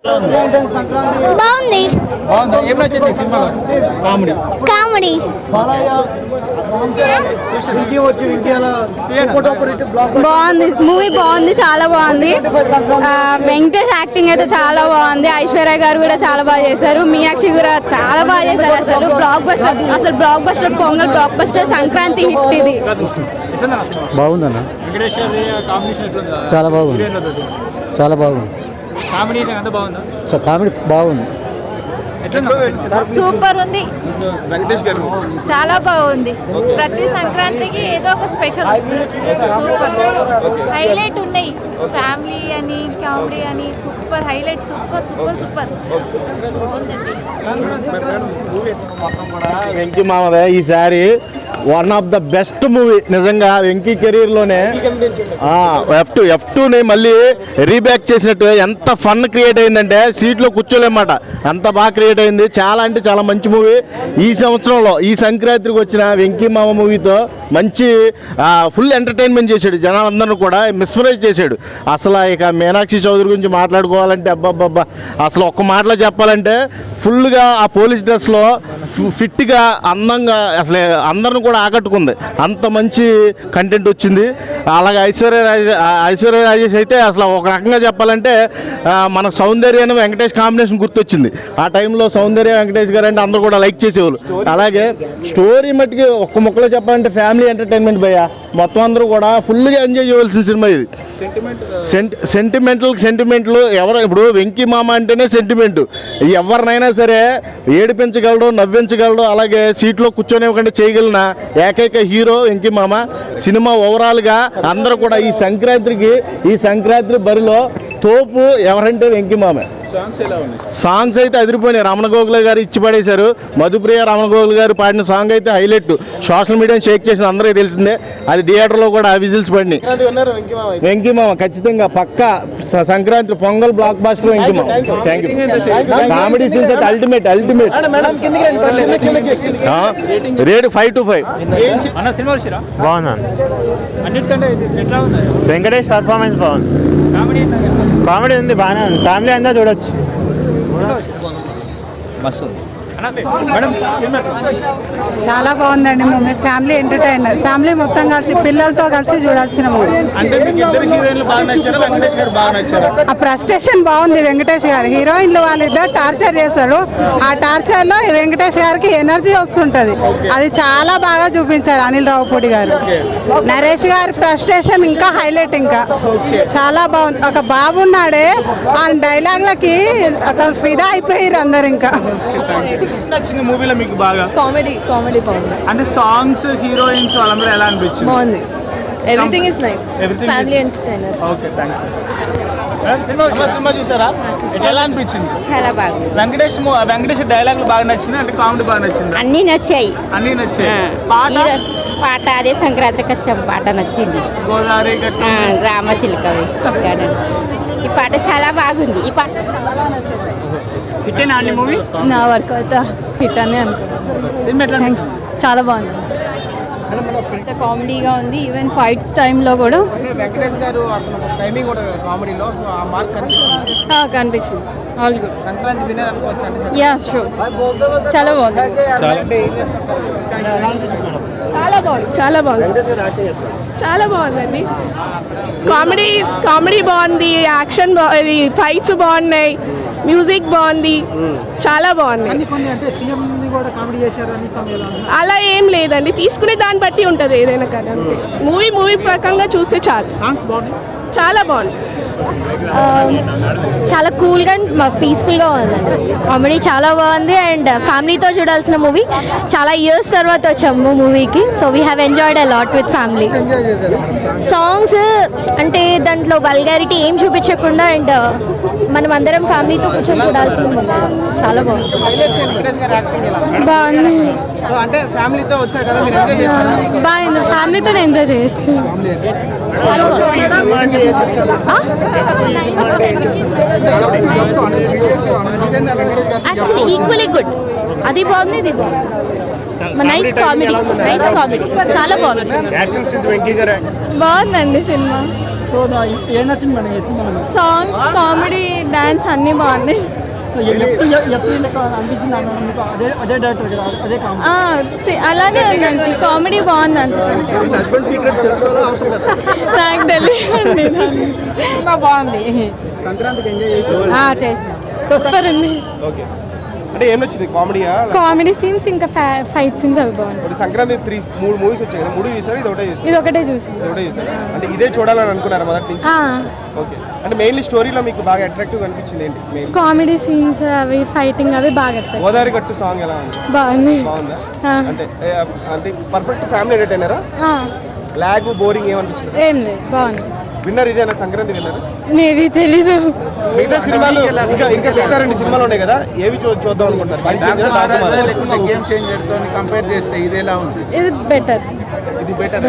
బాగుంది. కామెడీ బాగుంది. మూవీ బాగుంది, చాలా బాగుంది. వెంకటేష్ యాక్టింగ్ అయితే చాలా బాగుంది. ఐశ్వర్య గారు కూడా చాలా బాగా చేశారు. మీనాక్షి కూడా చాలా బాగా చేశారు. అసలు block buster pongal block buster Sankranti hit ఇది. బాగుందన్న, చాలా బాగుంది, చాలా బాగుంది. కామెడీ బాగుంది, సూపర్ ఉంది. చాలా బాగుంది. ప్రతి సంక్రాంతికి ఏదో ఒక స్పెషల్ సూపర్ హైలైట్ ఉన్నాయి. ఫ్యామిలీ అని కామెడీ అని super highlight. Super super super Venky మామదే ఈసారి one of the best movie నిజంగా. వెంకీ కెరీర్లోనే F2ని మళ్ళీ రీబ్యాక్ చేసినట్టు ఎంత ఫన్ క్రియేట్ అయిందంటే సీట్లో కూర్చోలేమాట, అంత బాగా క్రియేట్ అయింది. చాలా అంటే చాలా మంచి మూవీ. ఈ సంవత్సరంలో ఈ సంక్రాంతికి వచ్చిన వెంకీ మామ మూవీతో మంచి ఫుల్ ఎంటర్టైన్మెంట్ చేశాడు. జనాలందరూ కూడా మిస్మరైజ్ చేశాడు. అసలు ఇక మీనాక్షి చౌదరి గురించి మాట్లాడుకోవాలంటే అబ్బాబ్బా, అసలు ఒక్క మాటలో చెప్పాలంటే ఫుల్గా ఆ పోలీస్ డ్రెస్లో ఫిట్గా అందంగా అసలు అందరిని కూడా ఆకట్టుకుంది. అంత మంచి కంటెంట్ వచ్చింది. అలాగే ఐశ్వర్య రాజేష్ అయితే అసలు ఒక రకంగా చెప్పాలంటే మన సౌందర్యాన్ని వెంకటేష్ కాంబినేషన్ గుర్తొచ్చింది. ఆ టైంలో సౌందర్య వెంకటేష్ గారు అంటే అందరూ కూడా లైక్ చేసేవాళ్ళు. అలాగే స్టోరీ మట్టికి ఒక్క ముక్కలో చెప్పాలంటే ఫ్యామిలీ ఎంటర్టైన్మెంట్ భయ్య. మొత్తం అందరూ కూడా ఫుల్గా ఎంజాయ్ చేయవలసిన సినిమా ఇది. సెంటిమెంట్లు ఎవరు ఇప్పుడు వెంకీ మామ అంటేనే సెంటిమెంట్. ఎవరినైనా సరే ఏడిపించగలడు, నవ్వించగలడు, అలాగే సీట్లో కూర్చొనివ్వకుండా చేయగలిగిన ఏకైక హీరో వెంకీ మామ. సినిమా ఓవరాల్గా అందరూ కూడా ఈ సంక్రాంతి బరిలో తోపు ఎవరంటే వెంకీ మామే. సాంగ్స్ అయితే అదిరిపోయినాయి. రమణ గోగుల గారు ఇచ్చి పడేశారు. మధుప్రియ రమణ గోగుల గారు పాడిన సాంగ్ అయితే హైలైట్. సోషల్ మీడియాని షేక్ చేసిన అందరికీ తెలిసిందే. అది థియేటర్లో కూడా విజిల్స్ పడినాయి. వెంకీ మామ ఖచ్చితంగా పక్కా సంక్రాంతి పొంగల్ బ్లాక్ బాస్టర్ వెంకీ మామ. Thank you. కామెడీ సీన్స్ అయితే అల్టిమేట్. Rate 5 to 5. బాగుంది. వెంకటేష్ పర్ఫార్మెన్స్ బాగుంది. కామెడీ ఉంది, బాగానే ఉంది. ఫ్యామిలీ అంతా చూడొచ్చు. చాలా బాగుందండి మూవీ. Family entertainer. ఫ్యామిలీ మొత్తం కలిసి పిల్లలతో కలిసి చూడాల్సిన మూవీ. ఆ ప్రెస్టేషన్ బాగుంది వెంకటేష్ గారు. హీరోయిన్లు వాళ్ళిద్దరు టార్చర్ చేస్తారు. ఆ టార్చర్ లో వెంకటేష్ గారికి ఎనర్జీ వస్తుంటది. అది చాలా బాగా చూపించారు అనిల్ రావుపూడి గారు. నరేష్ గారి ప్రెస్టేషన్ ఇంకా హైలైట్. ఇంకా చాలా బాగుంది. ఒక బాబున్నాడే ఆ డైలాగ్లకి అసలు ఫిదా అయిపోయారు అందరు. ఇంకా నచ్చింది మూవీలో మీకు బాగా? కామెడీ బాగుంది. అంటే సాంగ్స్, హీరోయిన్స్ వాళ్ళందరూ ఎలా అనిపించింది? బాగుంది. Everything is nice. Family entertainer. Okay, thanks. Cinema చూసారా? ఎలా అనిపించింది? చాలా బాగుంది. వెంకటేష్ డైలాగులు బాగా నచ్చింది అంటే కామెడీ బాగా నచ్చింది? అన్ని నచ్చాయి. పాట అదే సంక్రాంతికి వచ్చాం పాట నచ్చింది. గోదావరి రామచిలుకవి ఈ పాట చాలా బాగుంది. ఈ పాట మూవీ నా వర్క్ అయితే హిట్ అని అనుకున్నాను. చాలా బాగుంది. కామెడీగా ఉంది. ఈవెన్ ఫైట్స్ టైంలో కూడా వెంకటేష్ గారు టైమింగ్ కూడా కామెడీలో సో ఆ మార్క్ కనిపిస్తుంది. All good. సంక్రాంతి విన్నర్ అనుకోవచ్చు. Yeah sure. చాలా బాగుంది. చాలా బాగుందండి. కామెడీ బాగుంది. యాక్షన్ ఫైట్స్ బాగున్నాయి. మ్యూజిక్ బాగుంది. చాలా బాగుంది. అలా ఏం లేదండి, తీసుకునే దాన్ని బట్టి ఉంటుంది ఏదైనా కానీ. అంతే మూవీ ప్రకంగా చూస్తే చాలు. చాలా బాగుంది. చాలా కూల్గా అండ్ పీస్ఫుల్గా ఉందండి. కామెడీ చాలా బాగుంది అండ్ ఫ్యామిలీతో చూడాల్సిన మూవీ. చాలా ఇయర్స్ తర్వాత వచ్చాము మూవీకి. So we have enjoyed a lot with family. Songs అంటే దాంట్లో వల్గారిటీ ఏం చూపించకుండా అండ్ మనం అందరం ఫ్యామిలీతో కూర్చొని చూడాల్సిన మూవీ. చాలా బాగుంది. బాగుంది. అంటే ఫ్యామిలీతో వచ్చారు కదా, మీరు ఎంజాయ్ చేస్తారా? బాగుంది. ఫ్యామిలీతో ఎంజాయ్ చేయొచ్చు. Actually equally good. అది బాగుంది, ఇది బాగుంది. Nice comedy. చాలా బాగుంది. బాగుందండి సినిమా. సో ఏం నచ్చింది మేడం ఈ సినిమాలో? సాంగ్స్, కామెడీ, డాన్స్ అన్నీ బాగున్నాయి. సో ఎప్పుడు లెక్క అనిపించింది మీకు? అదే డైరెక్టర్ కదా, అదే కామెడీ. అలానే ఉందండి, కామెడీ బాగుంది అంత. నాకు తెలియదు. బాగుంది, సంక్రాంతికి ఎంజాయ్ చేసిన సూపర్ ఉంది. ఓకే, అంటే ఏం నచ్చింది? కామెడీయా? కామెడీ సీన్స్ ఇంకా ఫైట్ సీన్స్ అవి బాగుంది. సంక్రాంతి 3 మూవీస్ వచ్చాయి కదా, 3 చూసారు, ఇది ఒకటే చూసారు? ఇది ఒకటే చూసి. ఒకటే చూసారు, అంటే ఇదే చూడాలని అనుకున్నారా మొదటి నుంచి? ఓకే, అంటే మెయిన్లీ స్టోరీలో మీకు బాగా అట్రాక్టివ్ అనిపించింది ఏంటి? మెయిన్ కామెడీ సీన్స్ అవి, ఫైటింగ్ అవి బాగా గోదావరి గట్టు సాంగ్ ఎలా ఉంది? బాగుంది. బాగుందా? అంటే పర్ఫెక్ట్ ఫ్యామిలీ ఎంటర్టైనరా? లాగ్ బోరింగ్ ఏమనిపించింది? ఏం లేదు, బాగుంది. విన్నర్ ఇదేనా సంక్రాంతి విన్నర్? మేబీ తెలీదు. మిగతా సినిమాలు ఇంకా మిగతా 2 సినిమాలు ఉన్నాయి కదా, ఏవి చూద్దాం అనుకుంటారు? గేమ్ చేంజర్ తో కంపేర్ చేస్తే ఇది ఎలా ఉంది? ఇది బెటర్. ఇది బెటర్.